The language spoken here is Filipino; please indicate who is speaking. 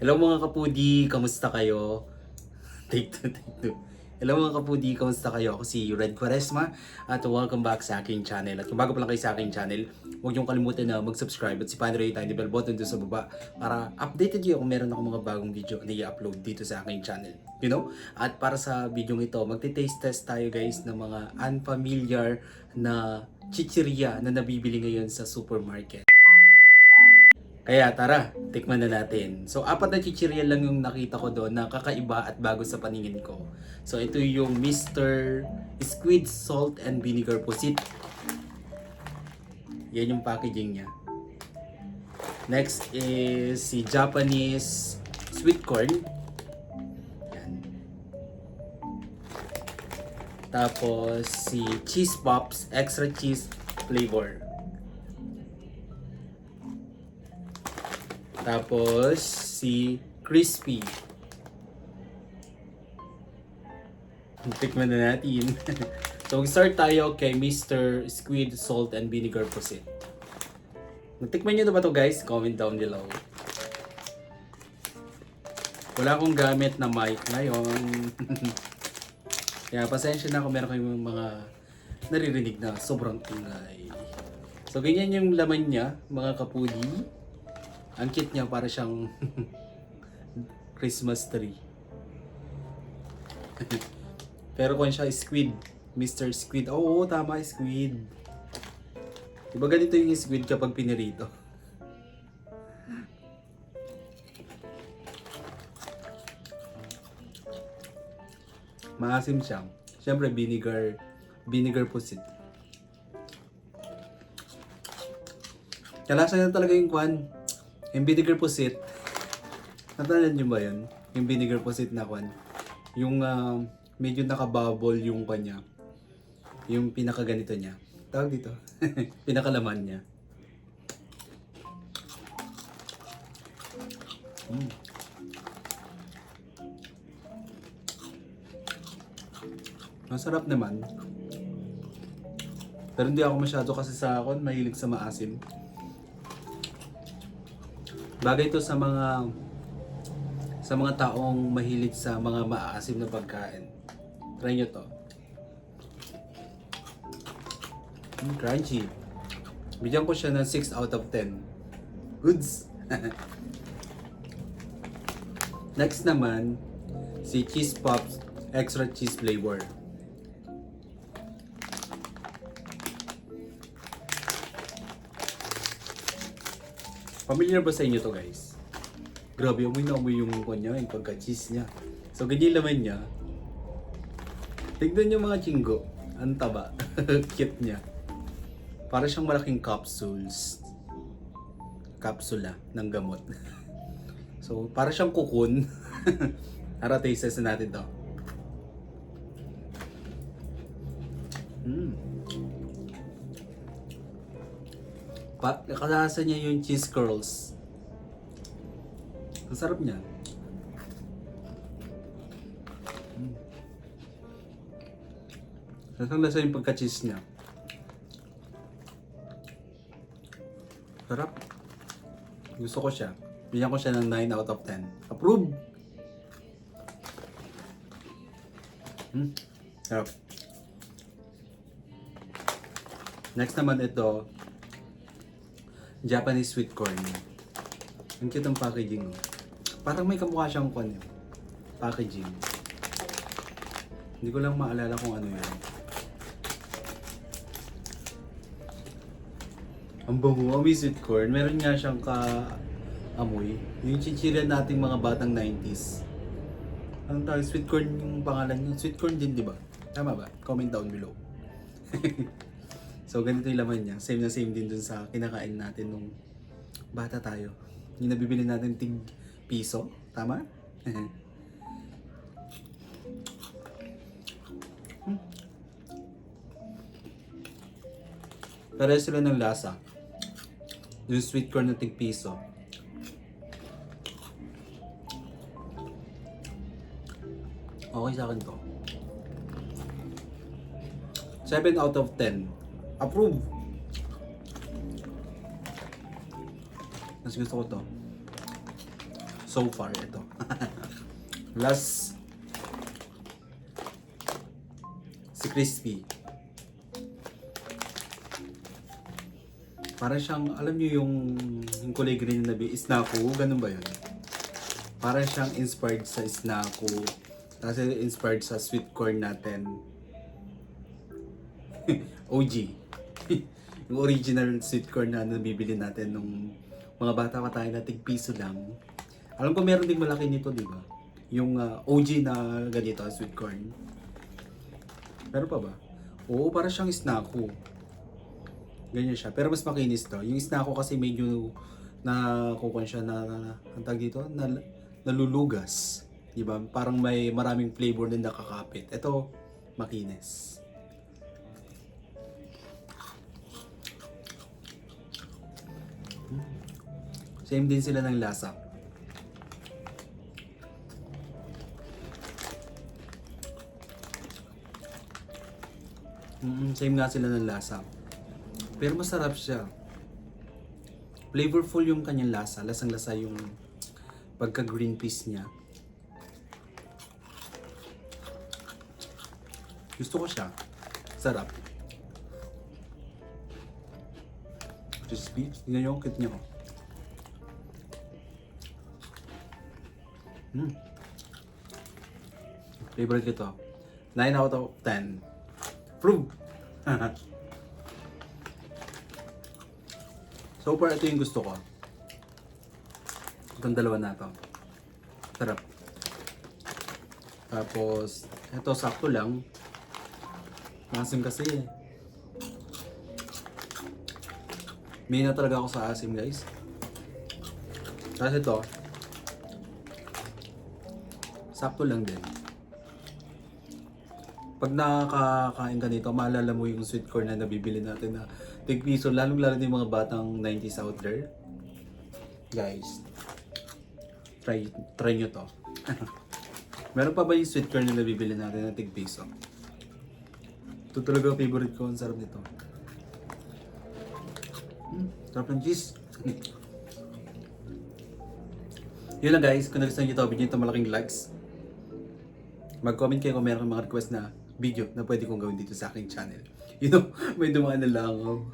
Speaker 1: Hello mga kapudi, kamusta kayo? Take two, take two. Hello mga kapudi, kamusta kayo? Ako si Red Quaresma at welcome back sa aking channel. At kung bago pa lang kayo sa aking channel, huwag niyong kalimutan na mag-subscribe at sipahin rin yung tiny bell button doon sa baba para updated kayo kung meron akong mga bagong video na i-upload dito sa aking channel. You know? At para sa video ito, magti-taste test tayo guys ng mga unfamiliar na chichirya na nabibili ngayon sa supermarket. Kaya tara, tikman na natin. So, apat na chichirya lang yung nakita ko doon na kakaiba at bago sa paningin ko. So, ito yung Mr. Squid Salt and Vinegar Pusit. Yan yung packaging niya. Next is si Japanese Sweet Corn. Yan. Tapos si Cheese Pops Extra Cheese Flavor. Tapos, si Crispy. Tikman na natin. So, start tayo kay Mr. Squid Salt and Vinegar Pusit. Natikman nyo na ba to guys? Comment down below. Wala akong gamit na mic ngayon. Kaya pasensya na kung meron kayong mga naririnig na sobrang ingay. So, ganyan yung laman niya, mga kapudi. Ang cute niya, para siyang Christmas tree. Pero kung siya squid, Mr. Squid. Oo, tama, squid. Diba ganito yung squid kapag pinirito? Maasim siya. Siyempre, vinegar pusit. Kalasa na talaga yung kwan. Yung vinegar pusit, natandaan nyo ba yun? Yung vinegar pusit na kwan. Yung medyo nakabubble yung kanya. Yung pinakaganito niya. Tawag dito. Pinakalaman niya. Masarap naman. Pero hindi ako masyado kasi sa akin, mahilig sa maasim. Bagay ito sa mga taong mahilig sa mga maasim na pagkain. Try nyo to. Crunchy. Bigyan ko siya ng 6 out of 10. Goods! Next naman, si Cheese Pops Extra Cheese Flavor. Familiar ba sa inyo to guys? Grabe, amoy na amoy yung kanya, yung pagka-cheese niya. So, ganyan laman niya. Tignan nyo mga chinggo. Ang taba. Cute niya. Para siyang malaking capsules. Kapsula ng gamot. So, para siyang cocoon. Tara, taste test natin to. Kalasa niya yung cheese curls. Ang sarap niya. Ang lasa yung pagka-cheese niya. Sarap. Gusto ko siya. Bigyan ko siya ng 9 out of 10. Approve! Sarap. Next naman ito, Japanese sweet corn. Ang cute ang packaging. Parang may kamukha siyang packaging. Hindi ko lang maalala kung ano yan. Ang bango, amoy sweet corn. Meron nga siyang ka-amoy. Yung chichirya nating mga batang 90s. Ang tawag, sweet corn yung pangalan niya. Sweet corn din, di ba? Tama ba? Comment down below. So, ganito yung laman niya. Same na same din dun sa kinakain natin nung bata tayo. Yung nabibili natin tig piso. Tama? Pareho sila ng lasa. Yung sweet corn na tig piso. Okay sa akin to. 7 out of 10. Approve! Mas gusto ko to. So far, ito. Last, si Crispy. Para siyang, alam niyo yung kulay green na Snacko, ganun ba yun? Para siyang inspired sa Snacko. Kasi inspired sa sweet corn natin. OG. Yung original sweet corn na nabibili natin nung mga bata pa tayo na tig-piso lang. Alam ko meron ding malaki nito, di ba? Yung OG na ganito, sweet corn. Meron pa ba? Oo, para siyang Snacko. Ganyan siya. Pero mas makinis to. Yung Snacko kasi medyo nakukuha siya ang tag dito, nalulugas. Diba? Parang may maraming flavor na nakakapit. Ito, makinis. Same din sila ng lasa. Same nga sila ng lasa. Pero masarap siya. Flavorful yung kanyang lasa. Lasang-lasa yung pagka-green peas niya. Gusto ko siya. Sarap. Crispy. Tingnan nyo, cute niya. Favorite ko to. 9 out of 10. Prove! So far, ito yung gusto ko. Itong dalawa na to. Sarap. Tapos, ito sakto lang. Masim kasi eh. May na talaga ako sa asim, guys. Kasi ito, sakto lang din. Pag nakakain ka nito, maalala mo yung sweet corn na nabibili natin na tig-piso, lalong-lalo yung mga batang 90s out there. Guys, try nyo to. Meron pa ba yung sweet corn na nabibili natin na tig-piso? Ito talaga favorite ko, ang sarap nito. Sarap ng cheese. Yun lang guys, kung nagustuhan nyo ito, video ito malaking likes. Mag-comment kayo kung meron mga request na video na pwede kong gawin dito sa aking channel. You know, may dumaan na lang ako.